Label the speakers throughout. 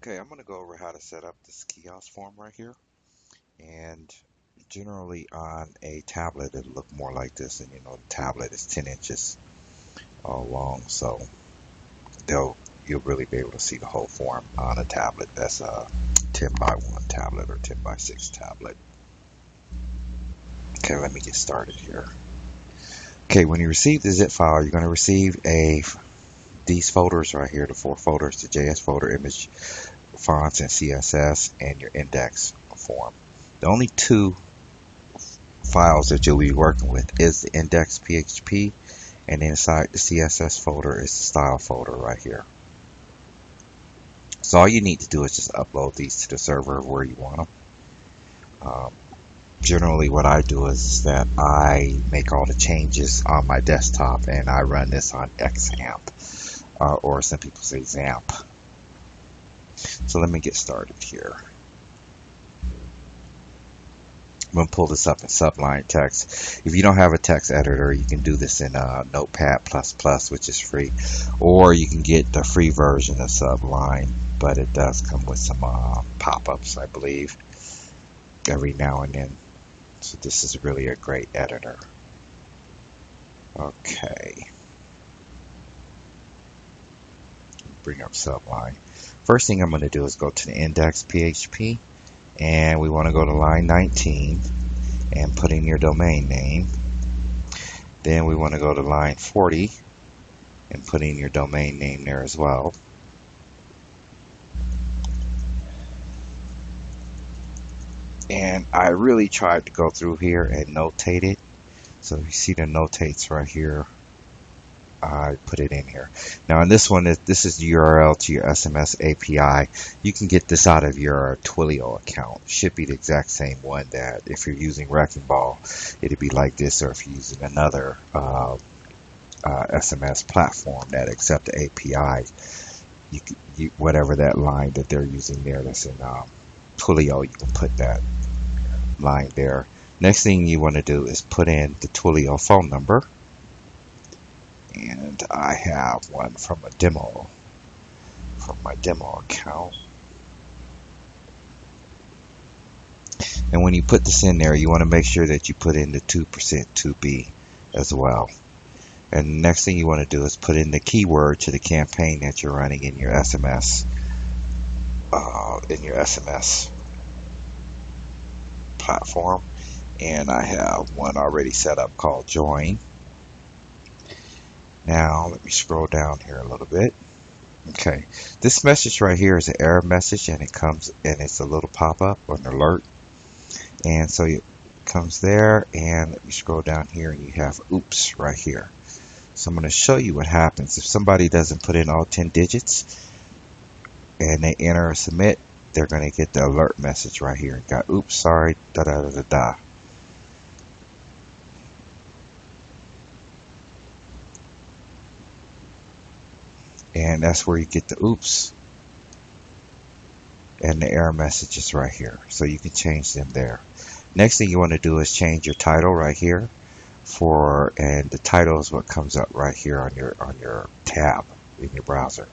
Speaker 1: Okay, I'm going to go over how to set up this kiosk form right here. And generally on a tablet, it'll look more like this. And the tablet is 10 inches long, so you'll really be able to see the whole form on a tablet. That's a 10 by 1 tablet or 10 by 6 tablet. Okay, let me get started here. Okay, when you receive the zip file, you're going to receive these folders right here, the 4 folders, the JS folder, image, fonts, and CSS, and your index form. The only 2 files that you'll be working with is the index PHP, and inside the CSS folder is the style folder right here. So all you need to do is just upload these to the server where you want them. Generally what I do is that I make all the changes on my desktop and I run this on XAMPP, or some people say XAMPP. So let me get started here. I'm going to pull this up in Sublime Text. If you don't have a text editor, you can do this in Notepad++, which is free, or you can get the free version of Sublime, but it does come with some pop-ups, I believe, every now and then. So this is really a great editor. Okay. Bring up Sublime. First thing I'm going to do is go to the index PHP. And we want to go to line 19 and put in your domain name. Then we want to go to line 40 and put in your domain name there as well. And I really tried to go through here and notate it. So you see the notates right here. I put it in here. Now in this one, this is the URL to your SMS API. You can get this out of your Twilio account. Should be the exact same one that if you're using Wrecking Ball, it'd be like this, or if you're using another SMS platform that accept the API, whatever that line that they're using there that's in Twilio, you can put that line there. Next thing you want to do is put in the Twilio phone number. And I have one from my demo account. And when you put this in there, you want to make sure that you put in the 2% 2B as well. And the next thing you want to do is put in the keyword to the campaign that you're running in your SMS platform. And I have one already set up called join. Now let me scroll down here a little bit. Okay, this message right here is an error message, and it comes and it's a little pop-up or an alert, and so it comes there. And let me scroll down here, and you have oops right here. So I'm going to show you what happens if somebody doesn't put in all 10 digits and they enter or submit. They're going to get the alert message right here. Got oops, sorry, da da da da da. And that's where you get the oops and the error messages right here. So you can change them there. Next thing you want to do is change your title right here and the title is what comes up right here on your tab in your browser.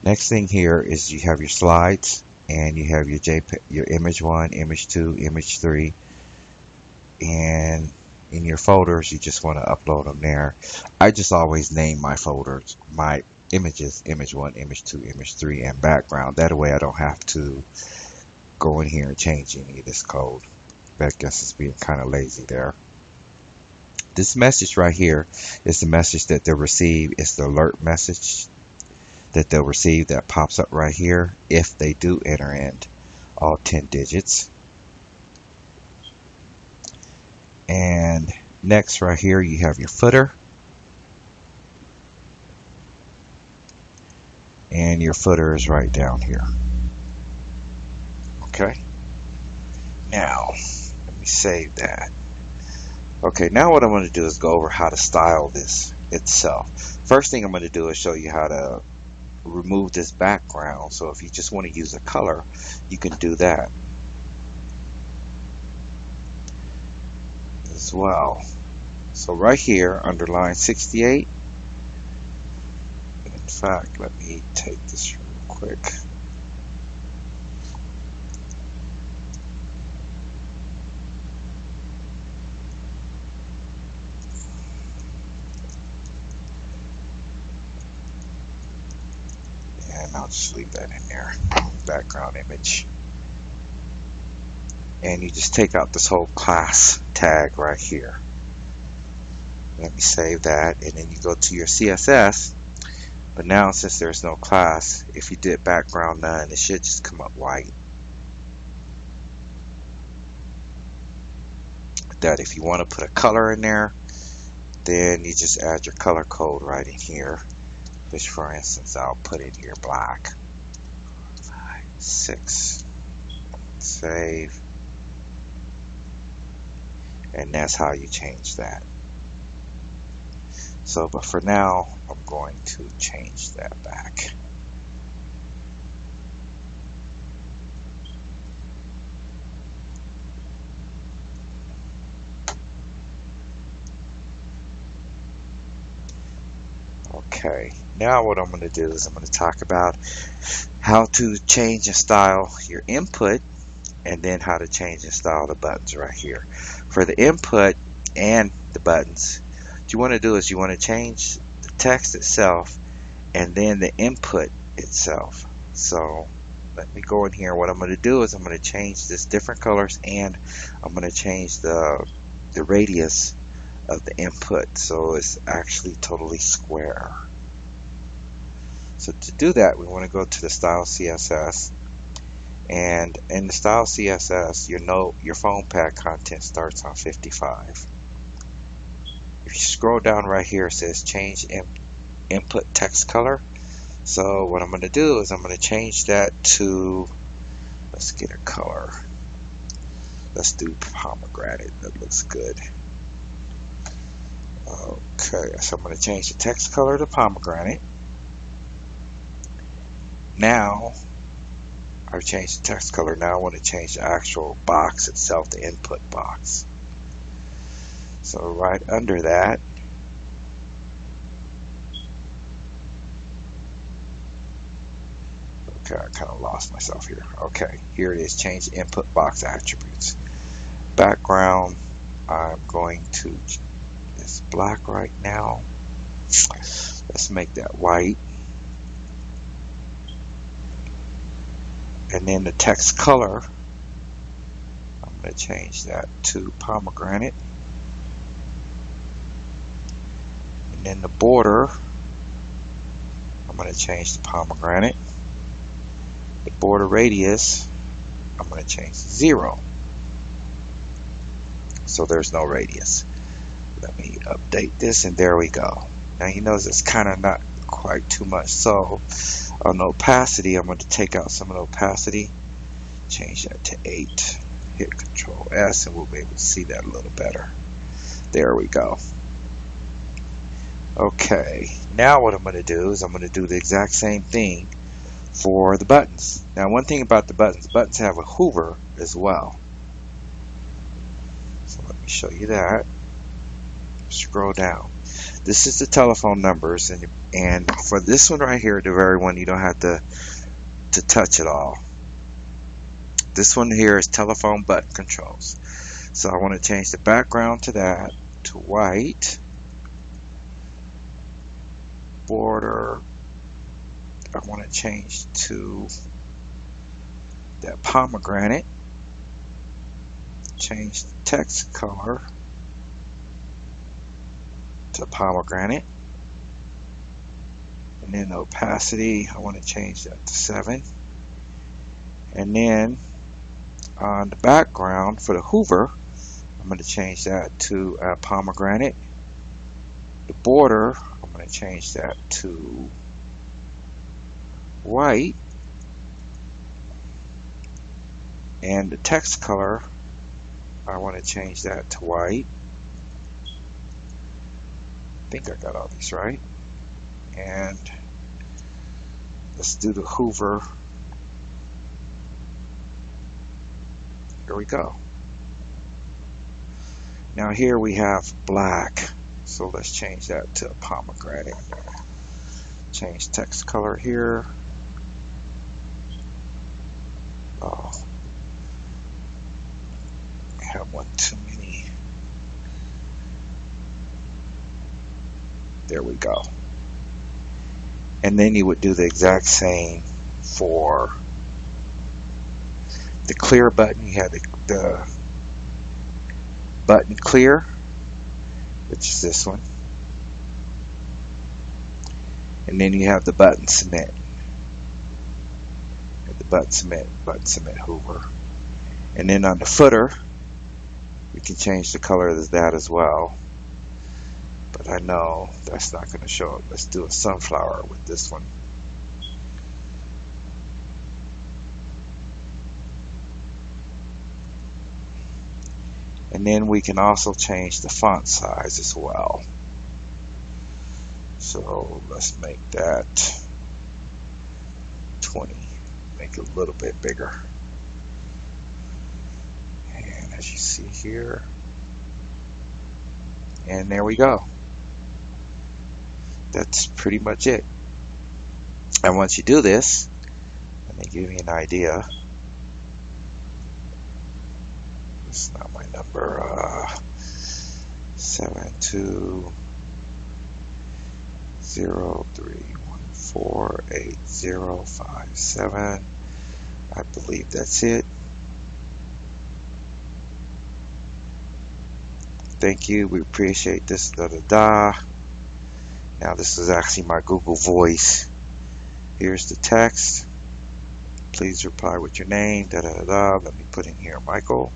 Speaker 1: Next thing here is you have your slides and you have your JPEG, your image 1, image 2, image 3, and in your folders, you just want to upload them there. I just always name my folders, my images, image 1, image 2, image 3, and background. That way I don't have to go in here and change any of this code. But I guess it's being kind of lazy there. This message right here is the message that they'll receive. It's the alert message that they'll receive that pops up right here if they do enter in all 10 digits. And next right here you have your footer, and your footer is right down here. Okay, now let me save that. Okay, now what I'm going to do is go over how to style this itself. First thing I'm going to do is show you how to remove this background. So if you just want to use a color, you can do that as well. So right here under line 68, in fact, let me take this real quick. and I'll just leave that in there, background image. And you just take out this whole class tag right here. Let me save that, and then you go to your CSS. But now, since there's no class, if you did background none, it should just come up white. That if you want to put a color in there, then you just add your color code right in here. Which, for instance, I'll put in here black. 5, 6. Save. And that's how you change that. So, but for now, I'm going to change that back. Okay, now what I'm going to do is I'm going to talk about how to change and style your input, and then how to change and style the buttons right here. For the input and the buttons, what you want to do is you want to change the text itself and then the input itself. So let me go in here. What I'm going to do is I'm going to change this different colors, and I'm going to change the radius of the input so it's actually totally square. So to do that, we want to go to the style CSS, and in the style CSS, your phone pad content starts on 55. If you scroll down right here, it says change input text color. So what I'm going to do is I'm going to change that to, let's get a color. Let's do pomegranate. That looks good. Okay, so I'm going to change the text color to pomegranate. Now, I've changed the text color. Now I want to change the actual box itself, the input box. So right under that, okay, I kind of lost myself here. Okay, here it is, change input box attributes. Background, I'm going to, it's black right now. Let's make that white. And then the text color, I'm going to change that to pomegranate. And then the border, I'm going to change to pomegranate. The border radius, I'm going to change to 0. So there's no radius. Let me update this, and there we go. Now you notice it's kind of not quite too much. So on opacity, I'm going to take out some of the opacity, change that to 8, hit Control S, and we'll be able to see that a little better. There we go. Okay, now what I'm going to do is I'm going to do the exact same thing for the buttons. Now one thing about the buttons have a hover as well. So let me show you that. Scroll down. This is the telephone numbers, and for this one right here, the very one, you don't have to touch it all. This one here is telephone button controls. So I want to change the background to that, to white. Border, I want to change to that pomegranate. Change the text color to pomegranate. And then the opacity, I want to change that to 7. And then on the background for the hover, I'm going to change that to pomegranate. The border, I'm going to change that to white. And the text color, I want to change that to white. I think I got all these right. And let's do the hover. Here we go. Now here we have black. So let's change that to pomegranate. Change text color here. Oh, I have one too many. There we go. And then you would do the exact same for the clear button. You have the button clear, which is this one. And then you have the button submit. The button submit Hoover. And then on the footer, you can change the color of that as well. But I know that's not going to show up. Let's do a sunflower with this one. And then we can also change the font size as well. So let's make that 20. Make it a little bit bigger. And as you see here, and there we go. That's pretty much it. And once you do this, let me give you an idea. This is not my number. 7203148057. I believe that's it. Thank you. We appreciate this. Now this is actually my Google Voice. Here's the text. Please reply with your name. Let me put in here Michael.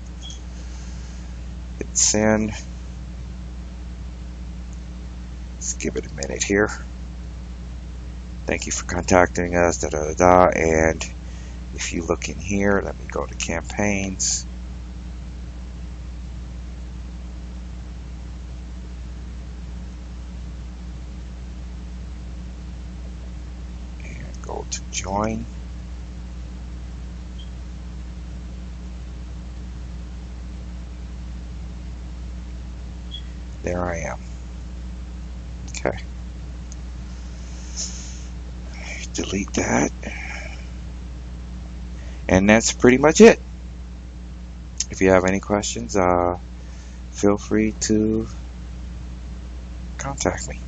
Speaker 1: Hit send. Let's give it a minute here. Thank you for contacting us. And if you look in here, let me go to campaigns. And go to join. There I am. Okay. Delete that. And that's pretty much it. If you have any questions, feel free to contact me.